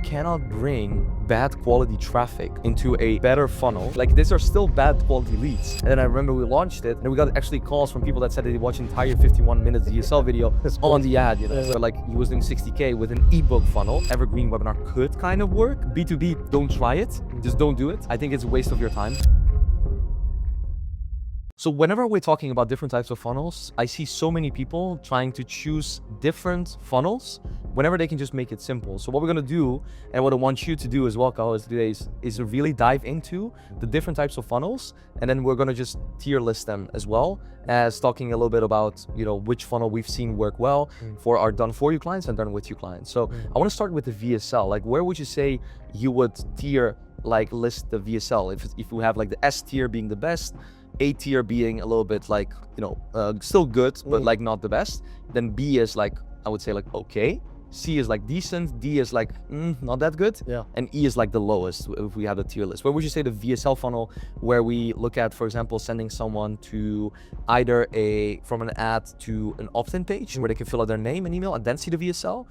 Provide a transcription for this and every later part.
cannot bring bad quality traffic into a better funnel. Like, these are still bad quality leads. And then I remember we launched it and we got actually calls from people that said that they watched entire 51 minutes VSL video on the ad, you know. So like, he was doing 60K with an ebook funnel. Evergreen webinar could kind of work. B2B, don't try it. Just don't do it. I think it's a waste of your time. So whenever we're talking about different types of funnels, I see so many people trying to choose different funnels whenever they can just make it simple. So what we're gonna do, and what I want you to do as well, Kyle, today is really dive into the different types of funnels, and then we're gonna just tier list them as well as talking a little bit about, you know, which funnel we've seen work well for our done for you clients and done with you clients. So I wanna start with the VSL. Like, where would you say you would tier, like list the VSL? If you have like the S tier being the best, A tier being a little bit like, you know, still good, but like not the best. Then B is like, I would say like, okay. C is like decent, D is like, not that good. Yeah. And E is like the lowest if we have a tier list. Where would you say the VSL funnel, where we look at, for example, sending someone to either from an ad to an opt-in page where they can fill out their name and email and then see the VSL,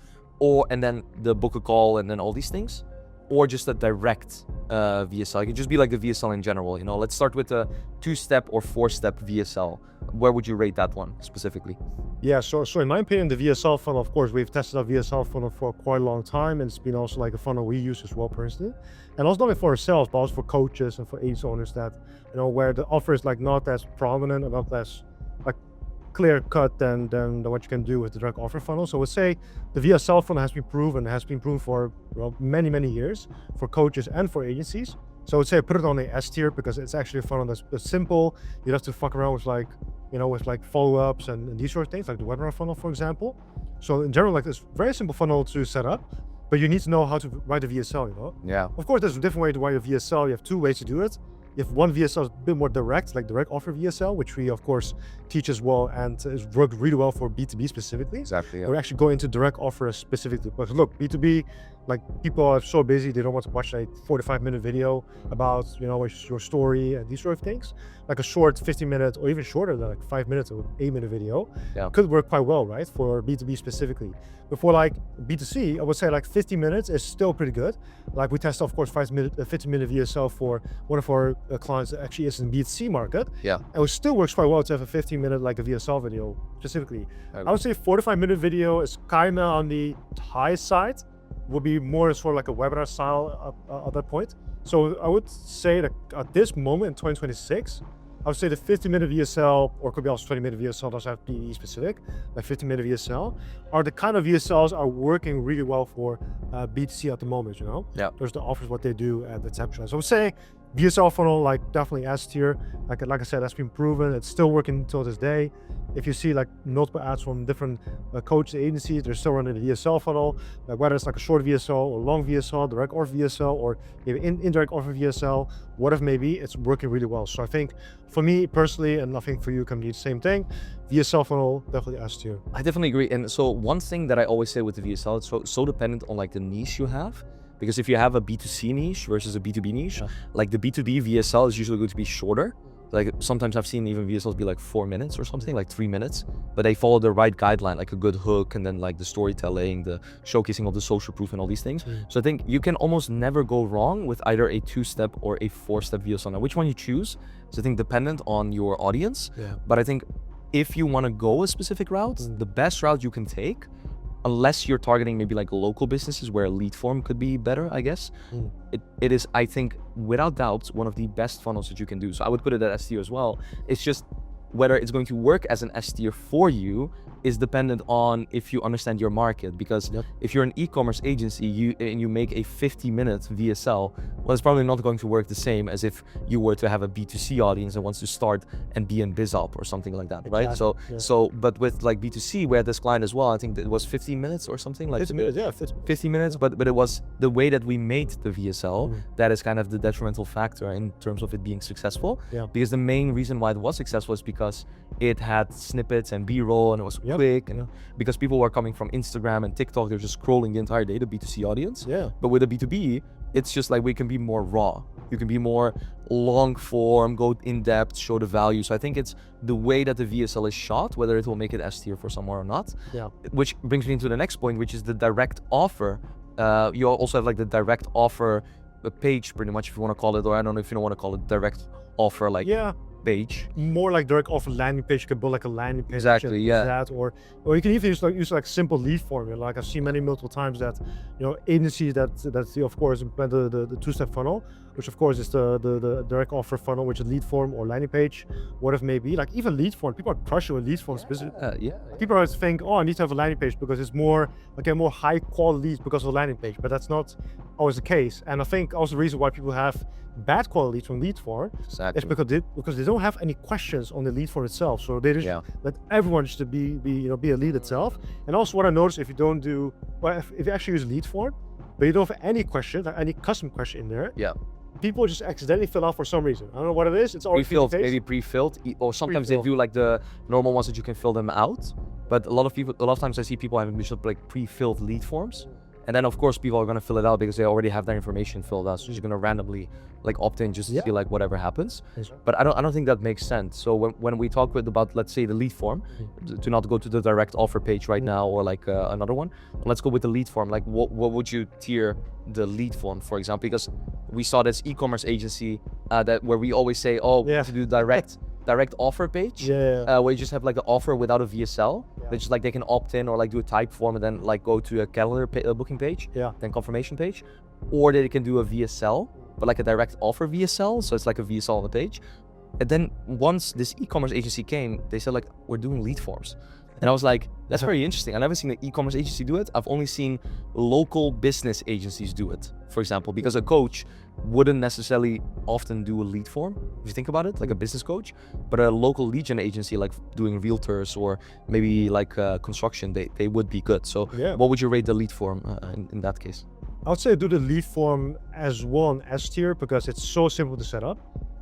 and then the book a call and then all these things, or just a direct VSL? It could just be like the VSL in general, you know. Let's start with a 2-step or 4-step VSL. Where would you rate that one specifically? Yeah, so in my opinion, the VSL funnel, of course, we've tested our VSL funnel for quite a long time, and it's been also like a funnel we use as well personally. And also not only for ourselves, but also for coaches and for agency owners that, you know, where the offer is like not as prominent and not as like clear cut than what you can do with the direct offer funnel. So I would say the VSL funnel has been proven for many years for coaches and for agencies. So I would say put it on the S tier because it's actually a funnel that's simple. You don't have to fuck around with like, you know, with like follow-ups and these sort of things, like the webinar funnel, for example. So in general, like this very simple funnel to set up, but you need to know how to write a VSL, you know? Yeah. Of course, there's a different way to write a VSL. You have 2 ways to do it. You have one VSL is a bit more direct, like direct offer VSL, which we of course teach as well, and it's worked really well for B2B specifically. Exactly. Yeah. We're actually going into direct offer specifically. But look, B2B, like people are so busy, they don't want to watch a 45-minute video about, you know, your story and these sort of things. Like a short 15-minute or even shorter than like 5 minutes or 8-minute video could work quite well, right? For B2B specifically. But for like B2C, I would say like 50 minutes is still pretty good. Like we test, of course, 15-minute VSL for one of our clients that actually is in the B2C market. Yeah. And it still works quite well to have a 15-minute like a VSL video specifically. I would say 45-minute video is kind of on the high side. Would be more sort of like a webinar style at that point. So I would say that at this moment in 2026, I would say the 50-minute VSL, or could be also 20-minute VSL, doesn't have to be specific, like 50-minute VSL, are the kind of VSLs are working really well for B2C at the moment, you know? Yeah. There's the offers, what they do, and etc. So I would say VSL funnel, like definitely S tier. Like I said, that's been proven. It's still working until this day. If you see like multiple ads from different coach agencies, they're still running the VSL funnel, whether it's like a short VSL or long VSL, direct offer VSL, or maybe indirect offer VSL, whatever it may be, it's working really well. So I think for me personally, and I think for you can be the same thing, VSL funnel, definitely S tier. I definitely agree. And so one thing that I always say with the VSL, it's so dependent on like the niche you have. Because if you have a B2C niche versus a B2B niche, like the B2B VSL is usually going to be shorter. Like sometimes I've seen even VSLs be like 4 minutes or something, like 3 minutes, but they follow the right guideline, like a good hook and then like the storytelling, the showcasing of the social proof and all these things. So I think you can almost never go wrong with either a 2-step or a 4-step VSL. Now, which one you choose is I think dependent on your audience, but I think if you want to go a specific route, the best route you can take, unless you're targeting maybe like local businesses where a lead form could be better, I guess. It is, I think, without doubt, one of the best funnels that you can do. So I would put it at S tier as well. It's just whether it's going to work as an S tier for you is dependent on if you understand your market. Because if you're an e-commerce agency you make a 50-minute VSL, well, it's probably not going to work the same as if you were to have a B2C audience that wants to start and be in BizUp or something like that, right? So, but with like B2C, we had this client as well. I think it was 15 minutes or something like 50 minutes, yeah. 50 minutes, but it was the way that we made the VSL that is kind of the detrimental factor in terms of it being successful. Because the main reason why it was successful is because it had snippets and B-roll and it was quick, and because people were coming from Instagram and TikTok, they're just scrolling the entire day, the B2C audience. But with a B2B, it's just like we can be more raw. You can be more long form, go in depth, show the value. So I think it's the way that the VSL is shot, whether it will make it S tier for someone or not. Which brings me into the next point, which is the direct offer You also have like the direct offer page, pretty much, if you want to call it, or I don't know if you don't want to call it direct offer, like page. More like direct offer landing page. You can build like a landing page. Exactly, yeah. That, or you can even use like simple lead form. Like I've seen multiple times that agencies that of course implement the two-step funnel, which of course is the direct offer funnel, which is lead form or landing page, whatever it may be. Like even lead form, people are crushing with lead forms. People always think, oh, I need to have a landing page because it's more high quality leads because of the landing page, but that's not always the case. And I think also the reason why people have bad quality leads from lead form is because they don't have any questions on the lead form itself. So they just let everyone just be a lead itself. And also what I noticed, if you don't do, well, if you actually use lead form, but you don't have any question, like any custom question in there, people just accidentally fill out for some reason. I don't know what it is. It's already pre-filled, maybe pre-filled, or sometimes they do like the normal ones that you can fill them out. But a lot of times I see people having just like pre-filled lead forms. And then of course people are gonna fill it out because they already have their information filled out. So you're gonna randomly like opt in just to see like whatever happens. But I don't think that makes sense. So when we talk about, let's say, the lead form, to not go to the direct offer page right now or like another one, let's go with the lead form. Like what would you tier the lead form, for example? Because we saw this e-commerce agency that where we always say, oh, we have to do direct offer page, where you just have like the offer without a VSL. They just like they can opt in or like do a type form and then like go to a calendar booking page, then confirmation page, or they can do a VSL, but like a direct offer VSL, so it's like a VSL on the page. And then once this e-commerce agency came, they said like, we're doing lead forms. And I was like, that's very interesting. I've never seen an e-commerce agency do it. I've only seen local business agencies do it, for example, because a coach wouldn't necessarily often do a lead form, if you think about it, like a business coach, but a local lead gen agency, like doing realtors or maybe like construction, they would be good. So what would you rate the lead form in that case? I would say do the lead form as one S tier because it's so simple to set up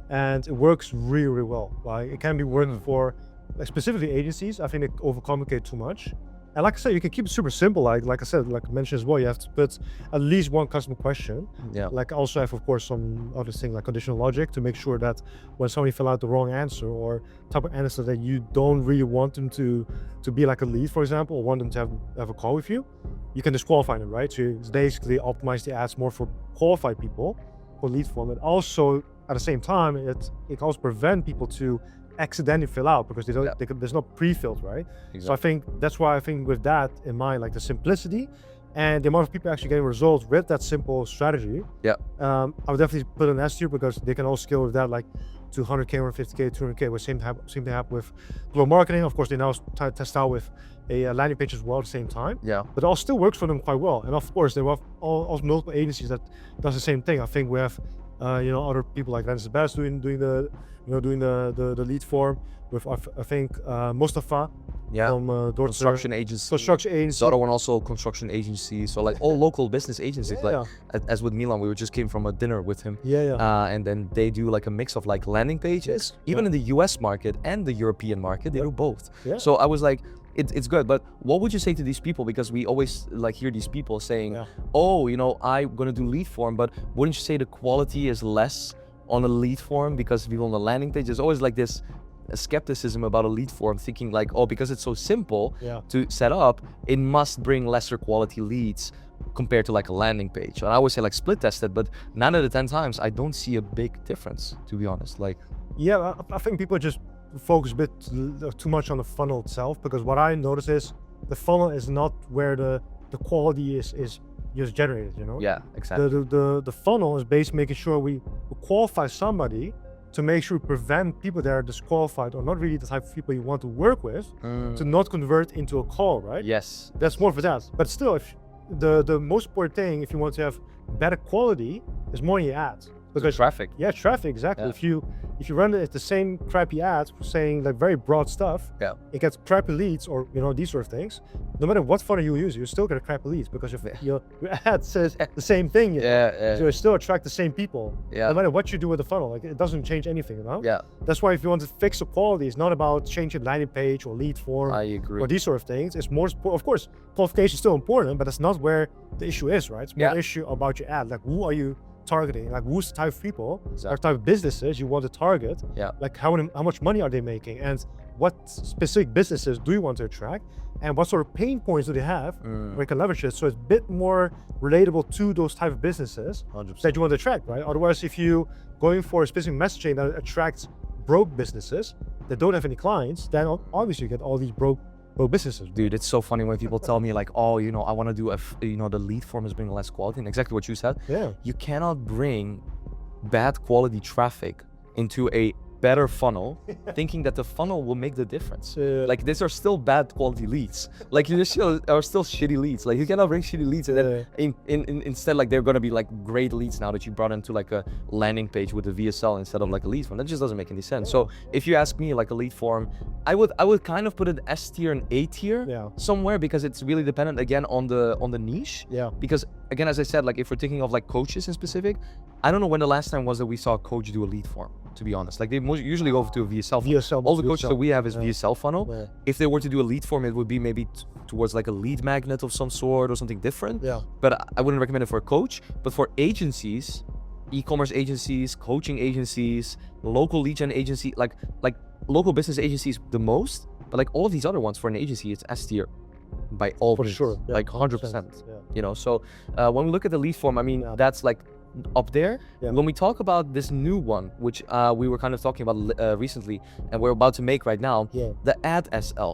and it works really, really well. Like it can be working for specifically agencies. I think they overcomplicate too much. And like I said, you can keep it super simple. Like I said, like I mentioned as well, you have to put at least one customer question. Like also have, of course, some other thing like conditional logic to make sure that when somebody fill out the wrong answer or type of answer that you don't really want them to be like a lead, for example, or want them to have a call with you, you can disqualify them, right? So you basically optimize the ads more for qualified people for lead form. And also at the same time, it can also prevent people to accidentally fill out because there's not pre-filled, right? So I think that's why I think with that in mind, like the simplicity and the amount of people actually getting results with that simple strategy, I would definitely put an S tier because they can all scale with that, like to 100K, 150K, 200K, which same thing happen with global marketing. Of course, they now test out with a landing page as well at the same time. But it all still works for them quite well. And of course, there are also multiple agencies that does the same thing. I think we have other people like Ren's Best doing the lead form with I think Mustafa from construction agency. The other one also construction agency. So like all local business agencies. Like as with Milan, we just came from a dinner with him. And then they do like a mix of like landing pages. Even in the US market and the European market, they do both. So I was like, it's good, but what would you say to these people? Because we always like hear these people saying, oh, I'm gonna do lead form, but wouldn't you say the quality is less on a lead form because people on the landing page? There's always like this skepticism about a lead form, thinking like, oh, because it's so simple to set up, it must bring lesser quality leads compared to like a landing page. And I always say like split test it, but 9 out of 10 times I don't see a big difference, to be honest. Like I think people just focus a bit too much on the funnel itself, because what I notice is the funnel is not where the quality is just generated, exactly. The funnel is basically making sure we qualify somebody to make sure we prevent people that are disqualified or not really the type of people you want to work with to not convert into a call, right? That's more for that. But still, if the most important thing, if you want to have better quality, is more in your ads. Because traffic. Traffic, exactly. If you run it at the same crappy ads saying like very broad stuff, it gets crappy leads or these sort of things. No matter what funnel you use, you still get a crappy leads because your ad says the same thing. So you still attract the same people. No matter what you do with the funnel, like it doesn't change anything, That's why if you want to fix the quality, it's not about changing landing page or lead form. I agree. Or these sort of things. It's more, of course, qualification is still important, but that's not where the issue is, right? It's more issue about your ad. Like who are you targeting, like who's the type of people, Exactly. or type of businesses you want to target, Yeah. like how much money are they making, and what specific businesses do you want to attract, and what sort of pain points do they have, where you can leverage it, so it's a bit more relatable to those type of businesses 100%. that you want to attract, right? Otherwise, if you going for a specific messaging that attracts broke businesses that don't have any clients, then obviously you get all these broke businesses. Dude, it's so funny when people tell me like, oh, you know, I want to do the lead form is bringing less quality, and exactly what you said. Yeah. You cannot bring bad quality traffic into a better funnel thinking that the funnel will make the difference. Like these are still bad quality leads. Like you just are still shitty leads. Like you cannot bring shitty leads and then instead like they're gonna be like great leads now that you brought into like a landing page with a VSL instead of like a lead form. That just doesn't make any sense. So if you ask me like a lead form, I would kind of put it S tier and A tier somewhere, because it's really dependent again on the niche. Yeah. Because again, as I said, like if we're thinking of like coaches in specific, I don't know when the last time was that we saw a coach do a lead form, to be honest. Like they usually go to a VSL funnel. All the coaches that we have is VSL funnel. Yeah. If they were to do a lead form, it would be maybe towards like a lead magnet of some sort or something different. Yeah. But I wouldn't recommend it for a coach. But for agencies, e-commerce agencies, coaching agencies, local lead gen agency, like local business agencies the most. But like all of these other ones for an agency, it's S tier by all For means, sure. Yeah, like 100%. Yeah. You know, so when we look at the lead form, I mean, that's like up there. Yeah. When we talk about this new one, which we were kind of talking about recently, and we're about to make right now, the ad SL.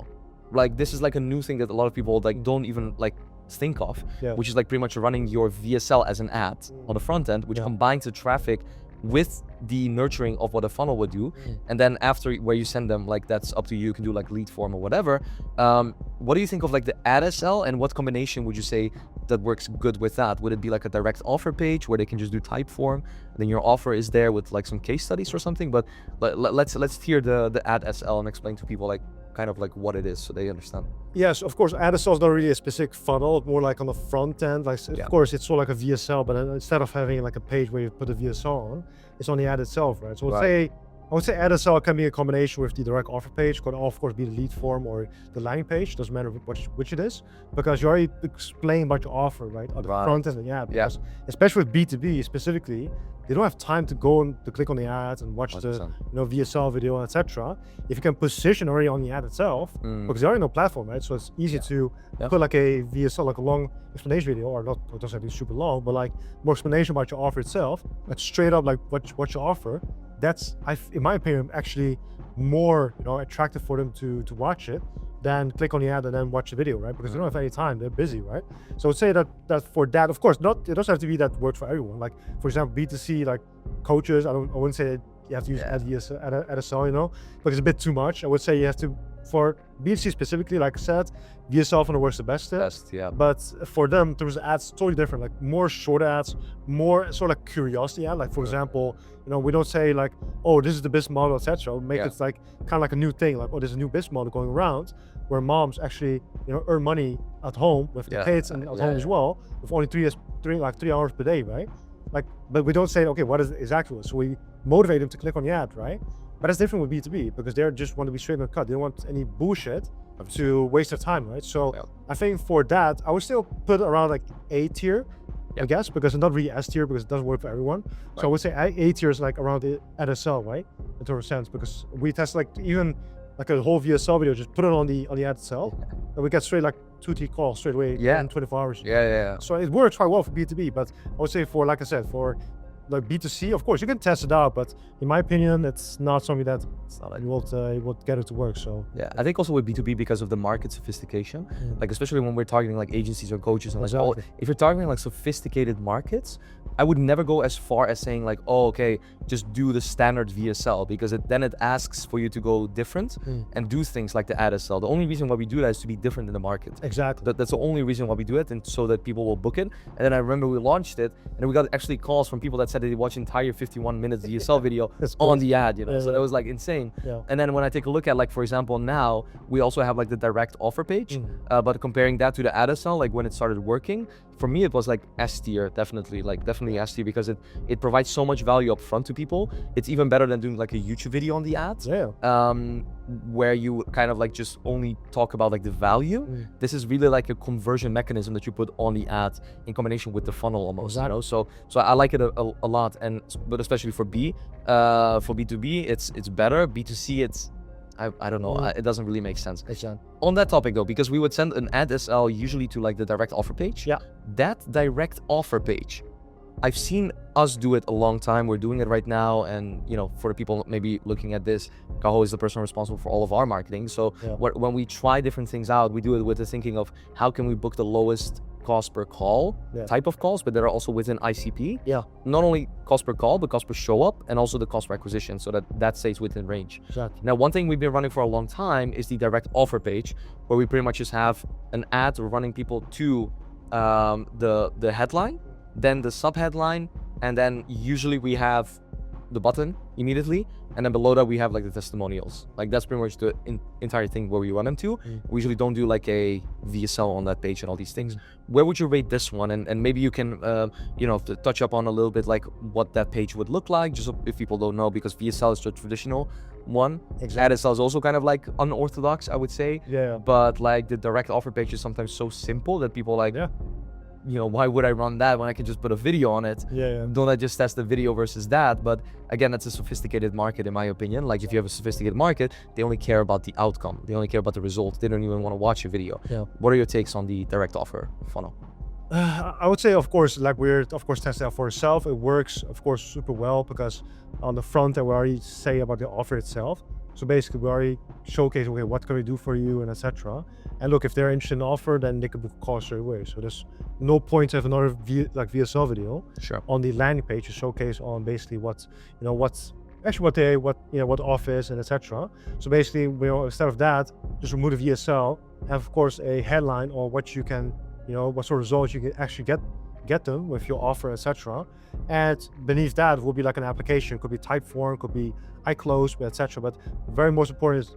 Like this is like a new thing that a lot of people like don't even like think of, which is like pretty much running your VSL as an ad on the front end, which combines the traffic with the nurturing of what a funnel would do. And then after where you send them, like that's up to you. You can do like lead form or whatever. What do you think of like the ad SL, and what combination would you say that works good with that? Would it be like a direct offer page where they can just do type form, and then your offer is there with like some case studies or something? But let's tier the ad SL and explain to people like kind of like what it is so they understand. Yes, of course, ad SL is not really a specific funnel, more like on the front end. Like, of course, it's sort of like a VSL, but instead of having like a page where you put a VSL on, it's on the ad itself, right? So I would say ad SL can be a combination with the direct offer page. Could of course be the lead form or the landing page. Doesn't matter which it is, because you already explain about your offer, right? On the front end, because especially with B2B specifically, they don't have time to go to click on the ads and watch 100%. The VSL video, etc. If you can position already on the ad itself, because there already no platform, right? So it's easy to put like a VSL, like a long explanation video, or not, it doesn't have to be super long, but like more explanation about your offer itself, like straight up like what you offer. That's, in my opinion, actually more attractive for them to watch it than click on the ad and then watch the video, right? Because they don't have any time, they're busy, right? So I would say that for that, of course, it doesn't have to be that works for everyone. Like for example, B2C, like coaches, I wouldn't say that you have to use ad SL, because it's a bit too much. I would say you have to, for B2C specifically, like I said, VSL funnel works the best. But for them, there was ads totally different, like more short ads, more sort of like curiosity ad. Like for example, we don't say like, oh, this is the business model, etc. Make it like kind of like a new thing, like, oh, there's a new business model going around where moms actually earn money at home with the kids and at home as well, with only 3 hours per day, right? Like, but we don't say, okay, what is exactly? So we motivate them to click on the ad, right? But that's different with B2B, because they just want to be straight and cut. They don't want any bullshit to waste their time, right? So I think for that, I would still put around like A tier, I guess, because it's not really S tier, because it doesn't work for everyone. So I would say A tier is like around the ad SL, right? In total sense, because we test like even like a whole VSL video, just put it on the ad itself, and we get straight like 2T calls straight away in 24 hours. So it works quite well for B2B, but I would say for, like I said, for like B2C, of course, you can test it out, but in my opinion, it's not something that you will get it to work. So I think also with B2B, because of the market sophistication, like especially when we're targeting like agencies or coaches, and like, if you're targeting like sophisticated markets, I would never go as far as saying like, oh, okay, just do the standard VSL, because then it asks for you to go different and do things like the ad SL. The only reason why we do that is to be different in the market. Exactly. That's the only reason why we do it, and so that people will book it. And then I remember we launched it, and we got actually calls from people that said they watched entire 51 minutes VSL video on the ad, so that was like insane. And then when I take a look at, like, for example, now we also have like the direct offer page, but comparing that to the ad SL, like when it started working, for me it was like S tier, definitely S tier, because it provides so much value up front to people. people, it's even better than doing like a YouTube video on the ads. Where you kind of like just only talk about like the value. This is really like a conversion mechanism that you put on the ad in combination with the funnel almost. You know? So I like it a lot, but especially for B2B, it's better. B2C, I don't know. It doesn't really make sense. On that topic though, because we would send an ad SL usually to like the direct offer page. That direct offer page, I've seen us do it a long time. We're doing it right now. And, you know, for the people maybe looking at this, Gaho is the person responsible for all of our marketing. So when we try different things out, we do it with the thinking of how can we book the lowest cost per call type of calls, but that are also within ICP. Not only cost per call, but cost per show up and also the cost per acquisition, so that stays within range. Now, one thing we've been running for a long time is the direct offer page, where we pretty much just have an ad running people to the headline, then the sub headline, and then usually we have the button immediately, and then below that we have like the testimonials. Like that's pretty much the entire thing where we run them to. We usually don't do like a VSL on that page and all these things. Where would you rate this one? And maybe you can you know, touch up on a little bit like what that page would look like, just if people don't know, because VSL is the traditional one. Ad SL is also kind of like unorthodox, I would say. But like the direct offer page is sometimes so simple that people like, you know, why would I run that when I can just put a video on it? Don't I just test the video versus that? But again, that's a sophisticated market in my opinion. Like if you have a sophisticated market, they only care about the outcome. They only care about the result. They don't even want to watch a video. What are your takes on the direct offer funnel? I would say, of course, like we're of course testing out for itself. It works, of course, super well because on the front end we already say about the offer itself. So basically, we already showcase, okay, what can we do for you, and etc. And look, if they're interested in the offer, then they could book a call straight away. So there's no point to have another VSL video on the landing page to showcase on basically what office and etc. So basically, instead of that, just remove the VSL, have of course a headline or what you can, you know, what sort of results you can actually get them with your offer, etc. And beneath that will be like an application, could be type form, could be I close, etc. But very most important is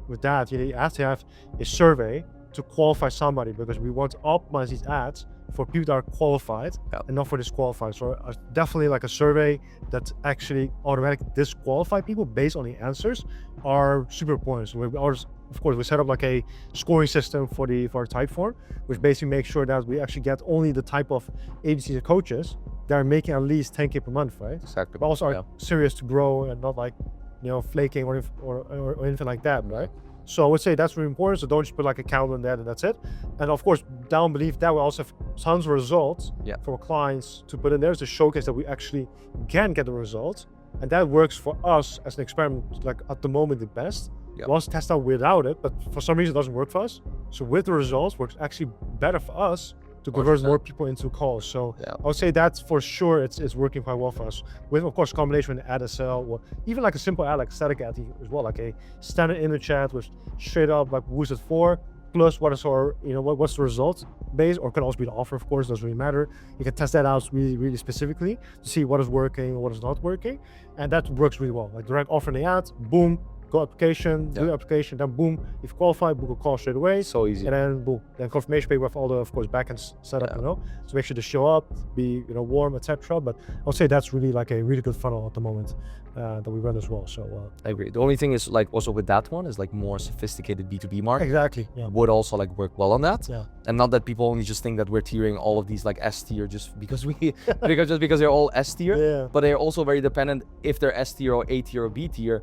with that, you have to have a survey to qualify somebody, because we want to optimize these ads for people that are qualified and not for disqualified. So definitely like a survey that actually automatically disqualify people based on the answers are super important. So of course, we set up like a scoring system for our type form, which basically makes sure that we actually get only the type of agencies and coaches that are making at least 10K per month, right? Exactly. But also are serious to grow and not like, you know, flaking or anything like that, right? So I would say that's really important. So don't just put like a count on that and that's it. And of course, down beneath that, we also have tons of results for clients to put in there to showcase that we actually can get the results. And that works for us as an experiment, like at the moment the best. We also test out without it, but for some reason it doesn't work for us. So with the results, works actually better for us to convert more people into calls. So I would say that's for sure it's working quite well for us. With of course combination with ad SL, or even like a simple ad like static ad as well, like a standard image chat with straight up like who's it for, plus what is our, you know, what's the result base, or can also be the offer, of course, doesn't really matter. You can test that out really specifically to see what is working, what is not working, and that works really well. Like direct offer in the ad, boom, go application, do the application, then boom, if qualified, book a call straight away. So easy. And then boom, then confirmation page with all the, of course, backends set up, you know, so make sure to show up, be, you know, warm, etc. But I'll say that's really like a really good funnel at the moment that we run as well. So I agree. The only thing is like also with that one is like more sophisticated B2B market. Exactly. Would also like work well on that. And not that people only just think that we're tiering all of these like S tier just because because they're all S tier, but they're also very dependent if they're S tier or A tier or B tier,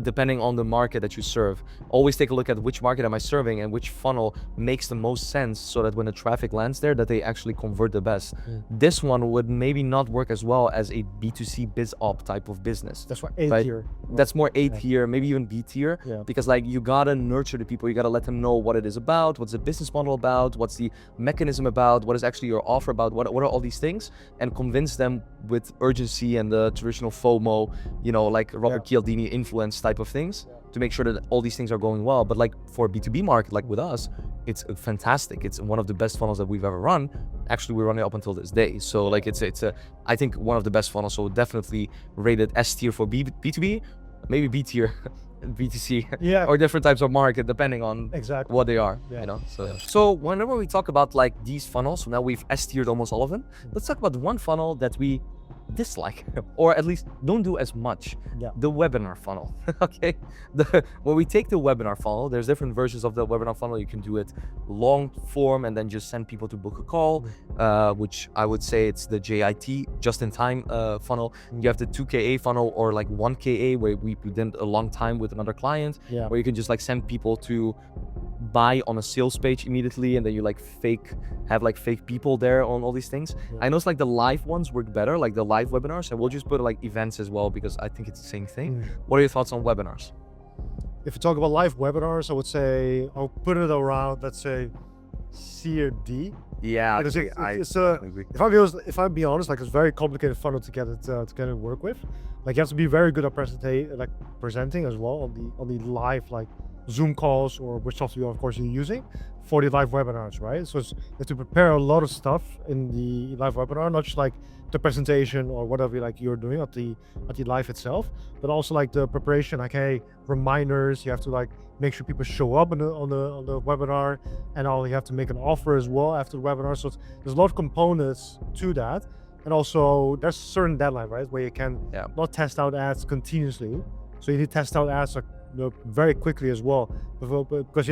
depending on the market that you serve. Always take a look at which market am I serving and which funnel makes the most sense, so that when the traffic lands there, that they actually convert the best. This one would maybe not work as well as a B2C biz op type of business. That's why A tier. That's more A tier, maybe even B tier, because like you gotta nurture the people. You gotta let them know what it is about, what's the business model about, what's the mechanism about, what is actually your offer about, what are all these things, and convince them with urgency and the traditional FOMO, you know, like Robert Cialdini influence type of things, to make sure that all these things are going well. But like for a B2B market, like with us, it's fantastic. It's one of the best funnels that we've ever run. Actually, we run it up until this day. So like it's a I think one of the best funnels. So definitely rated S tier for B2B, maybe B tier B2C, or different types of market depending on what they are, you know. So whenever we talk about like these funnels, so now we've S tiered almost all of them. Let's talk about one funnel that we dislike, or at least don't do as much. Yeah. The webinar funnel, okay? When we take the webinar funnel, there's different versions of the webinar funnel. You can do it long form and then just send people to book a call, which I would say it's the JIT, just-in-time funnel. You have the 2KA funnel or like 1KA where we did a long time with another client, where you can just like send people to buy on a sales page immediately, and then you like have fake people there on all these things. I know it's like the live ones work better, like the live webinars, and we'll just put like events as well because I think it's the same thing. What are your thoughts on webinars? If you talk about live webinars, I would say I'll put it around, let's say, C or D. Yeah, Because if I be honest, like it's a very complicated funnel to get it work with. Like you have to be very good at presenting as well on the live like Zoom calls or which software of course you're using for the live webinars, right? So you have to prepare a lot of stuff in the live webinar, not just like the presentation or whatever like you're doing at the live itself, but also like the preparation, like hey, reminders. You have to like make sure people show up on the webinar, and you have to make an offer as well after the webinar. So there's a lot of components to that, and also there's a certain deadline, right, where you can not test out ads continuously. So you need to test out ads like very quickly as well, because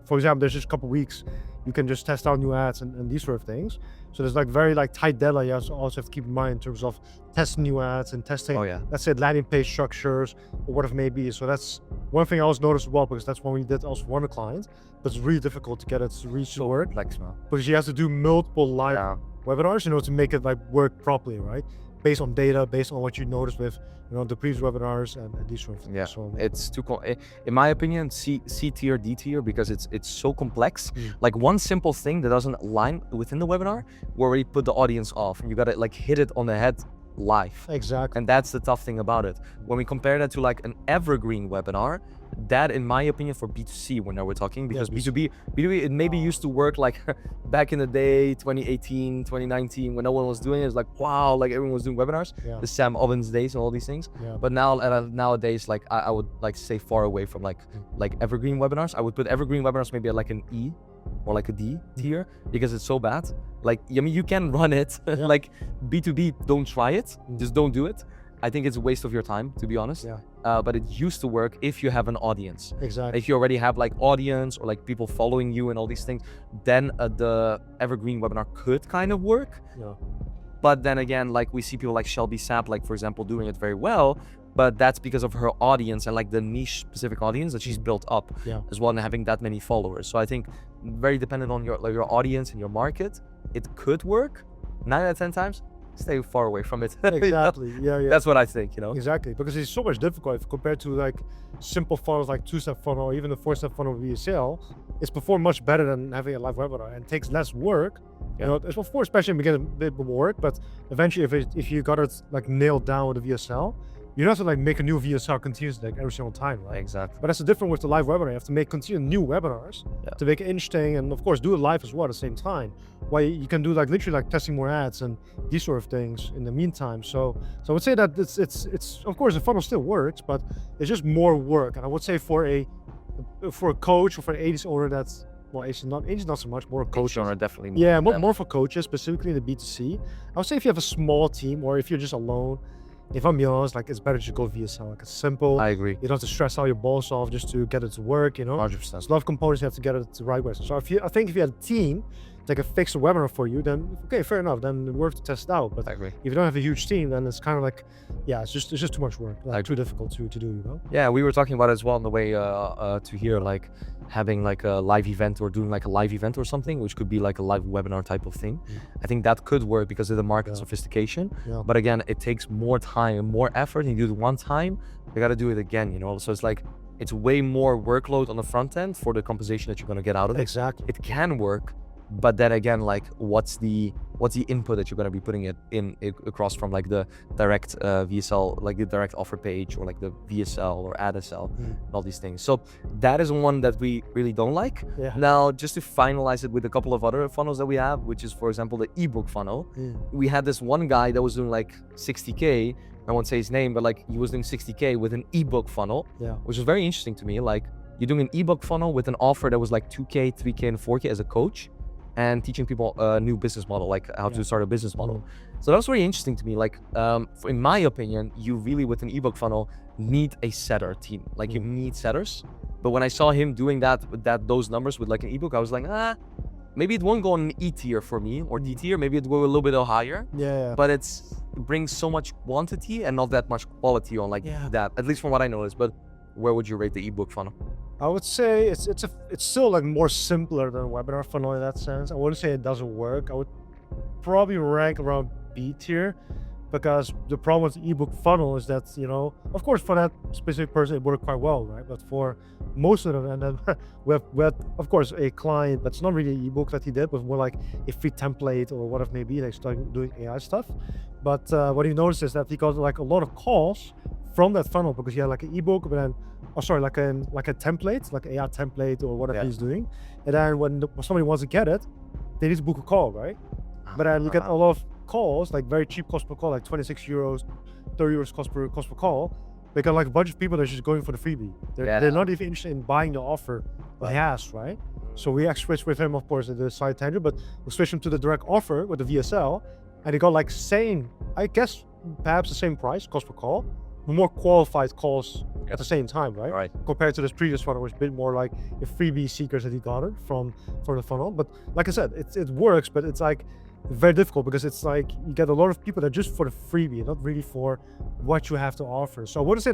for example, there's just a couple of weeks you can just test out new ads and these sort of things. So there's like very like tight deadline you also have to keep in mind in terms of testing new ads and testing, let's say landing page structures or whatever it may be. So that's one thing I also noticed as well, because that's when we did also one client, but it's really difficult to get it to reach the work, because you have to do multiple live webinars, to make it like work properly, right? Based on data, based on what you noticed with the previous webinars and these sort of things. Yeah, so it's too in my opinion, C tier, D tier, because it's so complex. Like one simple thing that doesn't align within the webinar, we already put the audience off, and you gotta like hit it on the head live. Exactly. And that's the tough thing about it. When we compare that to like an evergreen webinar, that in my opinion for B2C, when now we're talking, because B2B it maybe used to work like back in the day, 2018, 2019, when no one was doing it. It's like, wow, like everyone was doing webinars, the Sam Ovens days and all these things. But nowadays, like I would like stay far away from like evergreen webinars. I would put evergreen webinars maybe at like an E or like a D tier, because it's so bad. Like, I mean, you can run it, like B2B, don't try it, just don't do it. I think it's a waste of your time, to be honest. But it used to work if you have an audience. Exactly. If you already have like audience or like people following you and all these things, then the evergreen webinar could kind of work. But then again, like we see people like Shelby Sapp, like for example, doing it very well, but that's because of her audience and like the niche specific audience that she's built up as well, and having that many followers. So I think very dependent on your audience and your market, it could work. 9 out of 10 times, stay far away from it. Exactly. That's what I think, Exactly, because it's so much difficult compared to like simple funnels like 2-step funnel or even the 4-step funnel via sale. It's performed much better than having a live webinar, and takes less work. It's of course, especially in the beginning, a bit more work, but eventually if you got it like nailed down with the VSL, you don't have to like make a new VSL continuously like every single time, right? Exactly. But that's the difference with the live webinar. You have to make continuous new webinars to make it interesting, and of course do it live as well at the same time. While you can do like literally like testing more ads and these sort of things in the meantime. So I would say that it's of course the funnel still works, but it's just more work. And I would say for a coach or for an agency owner, that's agency not so much, more coach owner definitely. More for coaches, specifically in the B2C. I would say if you have a small team or if you're just alone, if I'm honest, like it's better to go VSL. Like it's simple. I agree. You don't have to stress all your balls off just to get it to work. 100%. There's a lot of components you have to get it the right way. So I think if you had a team that can fix a webinar for you, then okay, fair enough. Then it's worth to test it out. But I agree. If you don't have a huge team, then it's kind of like, it's just too much work. Like too difficult to do. Yeah, we were talking about it as well on the way to here, like having like a live event or doing like a live event or something, which could be like a live webinar type of thing. I think that could work because of the market sophistication. But again, it takes more time and more effort. And you do it one time, you got to do it again, So it's like, it's way more workload on the front end for the compensation that you're going to get out of it. Exactly. It can work, but then again, like what's the input that you're going to be putting it in across from like the direct VSL, like the direct offer page, or like the VSL or AdSL, and all these things. So that is one that we really don't like. Now, just to finalize it with a couple of other funnels that we have, which is for example the ebook funnel. We had this one guy that was doing like 60K. I won't say his name, but like he was doing 60K with an ebook funnel, which was very interesting to me. Like you're doing an ebook funnel with an offer that was like 2K, 3K, and 4K as a coach. and teaching people a new business model, like how Yeah. to start a business model. So that was very interesting to me. Like, in my opinion, you really, with an ebook funnel, need a setter team. Like, you need setters. But when I saw him doing that with those numbers with like an ebook, I was like, maybe it won't go on E tier for me or D tier. Maybe it will go a little bit higher. Yeah. But it brings so much quantity and not that much quality on like that. At least from what I noticed. But where would you rate the ebook funnel? I would say it's still like more simpler than a webinar funnel in that sense. I wouldn't say it doesn't work. I would probably rank around B tier, because the problem with the ebook funnel is that, you know, of course for that specific person it worked quite well, right? But for most of them, and then we have of course a client that's not really an ebook that he did, but more like a free template or whatever it may be, like starting doing AI stuff. But what he noticed is that he got like a lot of calls from that funnel because he had like an ebook, but then like a template, like AI template or whatever he's doing. And then when somebody wants to get it, they need to book a call, right? But then you get a lot of calls, like very cheap cost per call, like 26 euros, 30 euros cost per call. They got like a bunch of people that are just going for the freebie. They're not even interested in buying the offer that he has, right? So we actually switched with him, of course, at the side tangent, but we switched him to the direct offer with the VSL, and he got like I guess perhaps the same price, cost per call, more qualified calls at the same time, right? Right. Compared to this previous funnel, which was a bit more like the freebie seekers that he got from the funnel. But like I said, it works, but it's like very difficult because it's like you get a lot of people that are just for the freebie, not really for what you have to offer. So I wouldn't say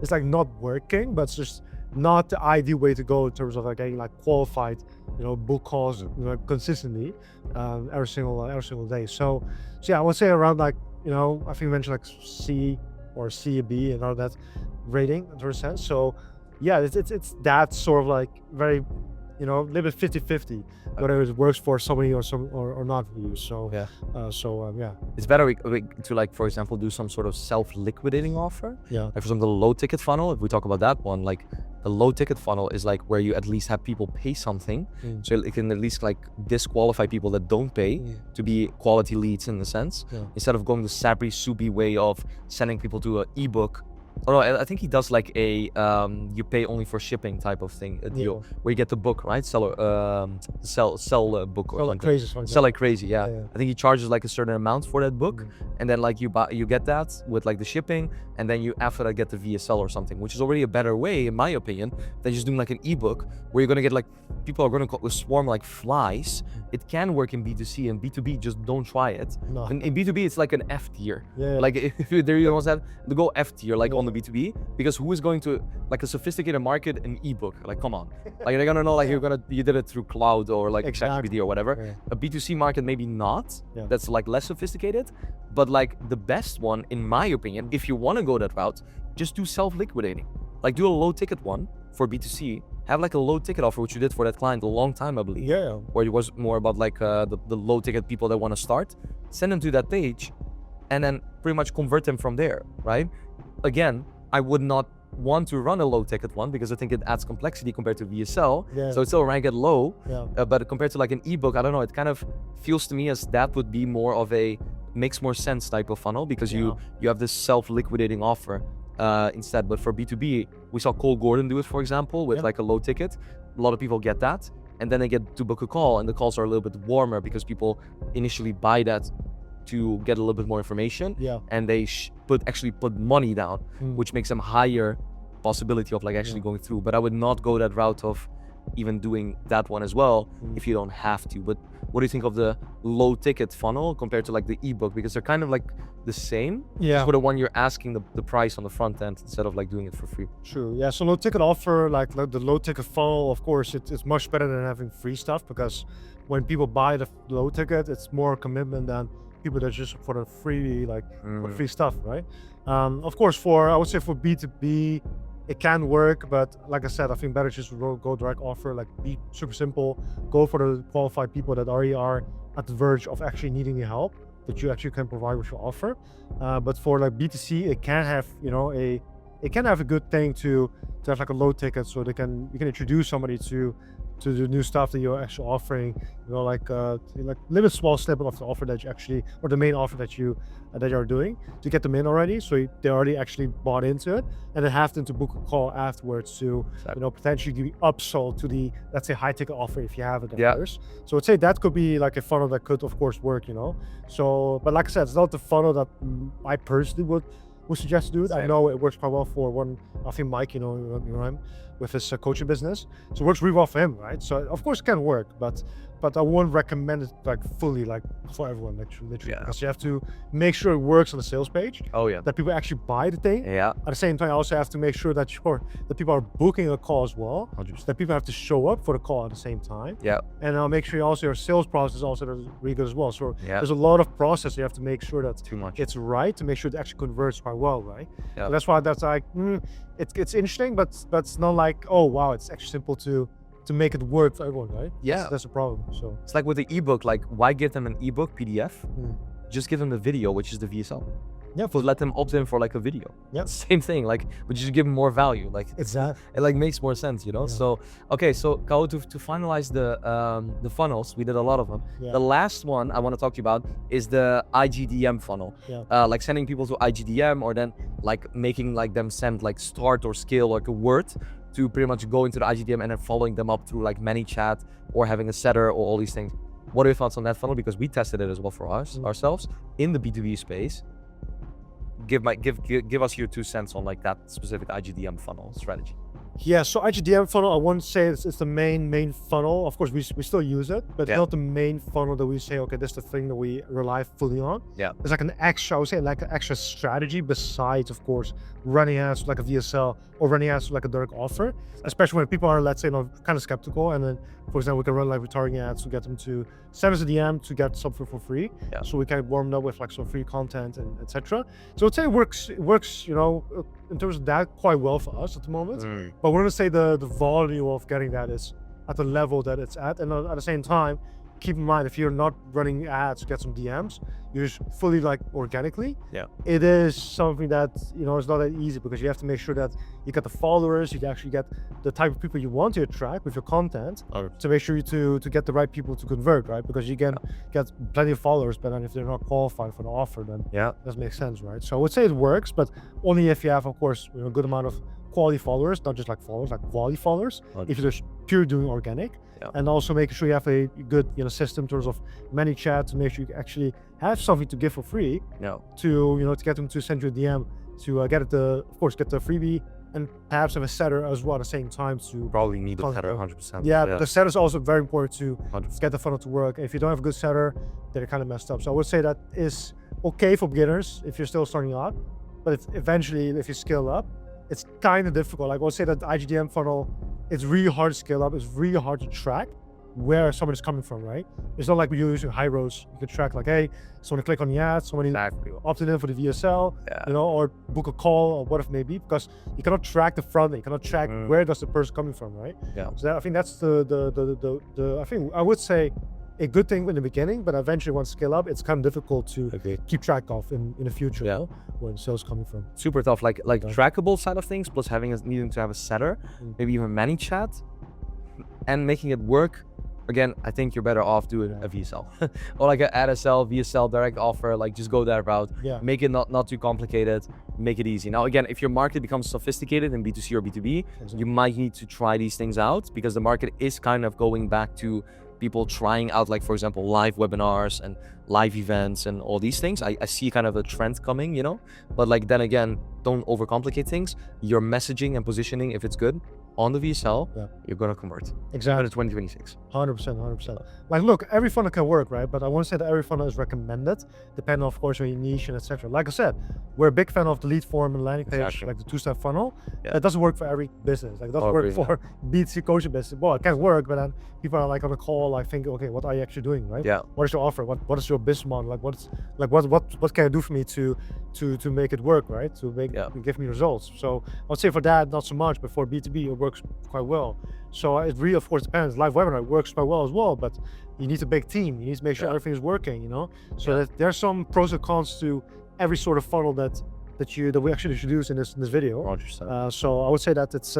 it's like not working, but it's just not the ideal way to go in terms of like getting like qualified, you know, book calls, you know, consistently every single day. So yeah, I would say around like, you know, I think you mentioned like C or C, B, and all that rating in a sense. So yeah, it's that sort of like very, you know, a little bit 50-50, whether it works for somebody or not for you. So yeah, it's better to like, for example, do some sort of self-liquidating offer. Yeah. Like for example, the low ticket funnel, if we talk about that one, like the low ticket funnel is like where you at least have people pay something. So it can at least like disqualify people that don't pay to be quality leads in the sense, instead of going the sappy, soupy way of sending people to an ebook. Oh no, I think he does like a you pay only for shipping type of thing, a deal where you get the book, right? Sell a book or like something. crazy. Sell like crazy, yeah. I think he charges like a certain amount for that book, and then like you get that with like the shipping, and then you after that get the VSL or something, which is already a better way, in my opinion, than just doing like an ebook where you're gonna get like people are gonna swarm like flies. It can work in B2C, and B2B just don't try it. No. In B2B it's like an F tier. Yeah. Like if you there you want that to go F tier, like on the B2B, because who is going to like a sophisticated market an ebook? Like come on, like they're gonna know like you did it through cloud or like ChatGPT or whatever. A B2C market maybe not. That's like less sophisticated, but like the best one in my opinion, if you want to go that route, just do self-liquidating. Like do a low ticket one for B2C. Have like a low ticket offer, which you did for that client a long time, I believe. Yeah. Where it was more about like the low ticket people that want to start. Send them to that page, and then pretty much convert them from there, right? Again, I would not want to run a low ticket one because I think it adds complexity compared to VSL. So it's still ranked at low. But compared to like an ebook, I don't know, it kind of feels to me as that would be more of a makes more sense type of funnel because you have this self-liquidating offer instead. But for B2B, we saw Cole Gordon do it, for example, with like a low ticket. A lot of people get that, and then they get to book a call, and the calls are a little bit warmer because people initially buy that to get a little bit more information, and they actually put money down, which makes them higher possibility of like actually going through. But I would not go that route of even doing that one as well if you don't have to. But what do you think of the low ticket funnel compared to like the ebook? Because they're kind of like the same. For the one you're asking the price on the front end instead of like doing it for free. True. Yeah. So low ticket offer, like the low ticket funnel, of course, it's much better than having free stuff, because when people buy the low ticket, it's more commitment than people that just for the free, like for free stuff, right? Of course, I would say for B2B, it can work, but like I said, I think better just go direct offer, like be super simple, go for the qualified people that already are at the verge of actually needing the help that you actually can provide with your offer. But for like B2C, it can have, you know, it can have a good thing to have like a low ticket, so you can introduce somebody to to the new stuff that you're actually offering, you know, like little small snippet of the offer that you actually, or the main offer that you're doing, to get them in already, so they already actually bought into it, and then have them to book a call afterwards to, you know, potentially give you upsell to the, let's say, high ticket offer if you have it at first. So I'd say that could be like a funnel that could of course work, you know. So, but like I said, it's not the funnel that I personally would suggest to do it. I know it works quite well for one, I think Mike, you know him, with his coaching business. So it works really well for him, right? So of course it can work, but I wouldn't recommend it like fully, like for everyone, literally, because you have to make sure it works on the sales page. That people actually buy the thing. At the same time, you also have to make sure that people are booking a call as well. 100%. That people have to show up for the call at the same time. And make sure also your sales process is also really good as well. So there's a lot of process you have to make sure that it's right, to make sure it actually converts quite well, right? So that's why that's like, it's interesting, but it's not like, oh wow, it's actually simple to make it work for everyone, right? That's a problem. So it's like with the ebook, like why give them an ebook PDF? Just give them the video, which is the VSL. Let them opt in for like a video. Same thing, like, but you just give them more value. Like exactly, it like makes more sense, you know. So okay, so Kao, to finalize the funnels, we did a lot of them. The last one I want to talk to you about is the IGDM funnel. Like sending people to IGDM, or then like making like them send like start or scale like a word to pretty much go into the IGDM and then following them up through like ManyChat or having a setter or all these things. What are your thoughts on that funnel? Because we tested it as well for ourselves in the B2B space. Give us your 2 cents on like that specific IGDM funnel strategy. So IGDM funnel, I wouldn't say it's the main funnel. Of course, we still use it, but it's not the main funnel that we say, okay, this is the thing that we rely fully on. It's like an extra, I would say, like an extra strategy besides, of course, running ads like a VSL or running ads like a direct offer, especially when people are, let's say, kind of skeptical. And then, for example, we can run like retargeting ads to get them to send us a DM to get something for free. So we can warm them up with like some free content and etc. So I'd say it works, you know, in terms of that quite well for us at the moment. But we're gonna say the volume of getting that is at the level that it's at, and at the same time, keep in mind, if you're not running ads to get some DMs, you're just fully like organically. It is something that, you know, it's not that easy, because you have to make sure that you get the followers, you actually get the type of people you want to attract with your content, to make sure to get the right people to convert, right? Because you can get plenty of followers, but then if they're not qualified for the offer, then that doesn't make sense, right? So I would say it works, but only if you have, of course, you know, a good amount of quality followers, not just like followers, like quality followers. If you're just pure doing organic, and also making sure you have a good, you know, system in terms of ManyChat to make sure you actually have something to give for free, to, you know, to get them to send you a DM, to get the freebie, and perhaps have a setter as well at the same time to probably need a setter 100%. The setter is also very important to get the funnel to work. If you don't have a good setter, then you're kind of messed up. So I would say that is okay for beginners if you're still starting out, but eventually if you scale up, it's kind of difficult. Like I would say that the IGDM funnel, it's really hard to scale up. It's really hard to track where someone is coming from, right? It's not like when you're using high rows, you can track like, hey, someone click on the ad, somebody opted in for the VSL, you know, or book a call or whatever it may be, because you cannot track the front end, you cannot track where does the person coming from, right? So I think that's I think I would say a good thing in the beginning, but eventually once scale up, it's kind of difficult to keep track of in the future, you know, when sales coming from. Super tough, like trackable side of things, plus needing to have a setter, maybe even ManyChat, and making it work. Again, I think you're better off doing a VSL or like an AdSL, VSL direct offer, like just go that route. Make it not too complicated, make it easy. Now, again, if your market becomes sophisticated in B2C or B2B, you might need to try these things out, because the market is kind of going back to people trying out, like, for example, live webinars and live events and all these things. I see kind of a trend coming, you know, but like, then again, don't overcomplicate things. Your messaging and positioning, if it's good on the VSL, you're gonna convert. Exactly. In 2026. 100%. Like, look, every funnel can work, right? But I won't say that every funnel is recommended, depending, of course, on your niche and etc. Like I said, we're a big fan of the lead form and landing page, like the 2-step funnel. That doesn't work for every business. Like, it doesn't work for B2C coaching business. Well, it can work, but then people are like on a call, like thinking, okay, what are you actually doing, right? What is your offer? What is your business model? Like, what can you do for me to make it work, right? To give me results. So I would say for that, not so much, but for B2B, it works quite well. So it really, of course, depends. Live webinar works quite well as well, but you need a big team. You need to make sure everything is working, you know? So that there's some pros and cons to every sort of funnel that that we actually introduced in this video. So I would say that it's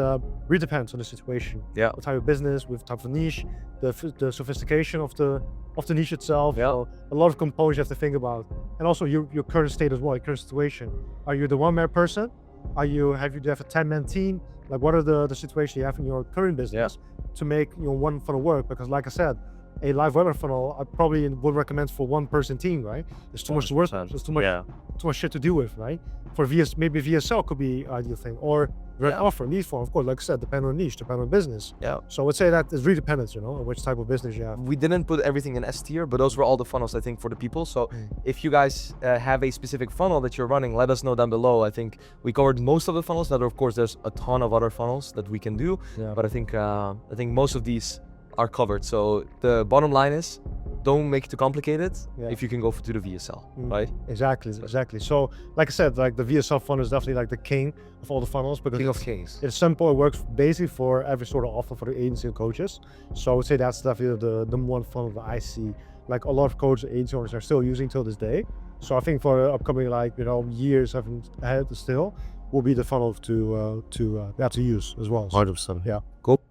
really depends on the situation. Yeah. What type of business, with type of niche, the sophistication of the niche itself. Yeah. So a lot of components you have to think about, and also your current state as well, your current situation. Are you the one-man person? Do you have a 10-man team? Like, what are the situations you have in your current business to make one funnel work? Because like I said, a live webinar funnel I probably would recommend for one-person team, right? There's too much work, there's too much shit to deal with, right? For maybe VSL could be ideal thing, or direct offer, lead form, of course, like I said, depend on niche, depend on business. Yeah. So I would say that it's really dependent, on which type of business you have. We didn't put everything in S tier, but those were all the funnels, I think, for the people. So if you guys have a specific funnel that you're running, let us know down below. I think we covered most of the funnels. Now, of course, there's a ton of other funnels that we can do, but I think most of these are covered. So the bottom line is, don't make it too complicated if you can go to the VSL, right? Exactly. So like I said, like the VSL funnel is definitely like the king of all the funnels, because King of kings. It's simple. It works basically for every sort of offer for the agency and coaches. So I would say that's definitely the number one funnel that I see. Like a lot of coaches and agency owners are still using till this day. So I think for the upcoming years ahead still will be the funnel to use as well. 100%. Yeah. Cool.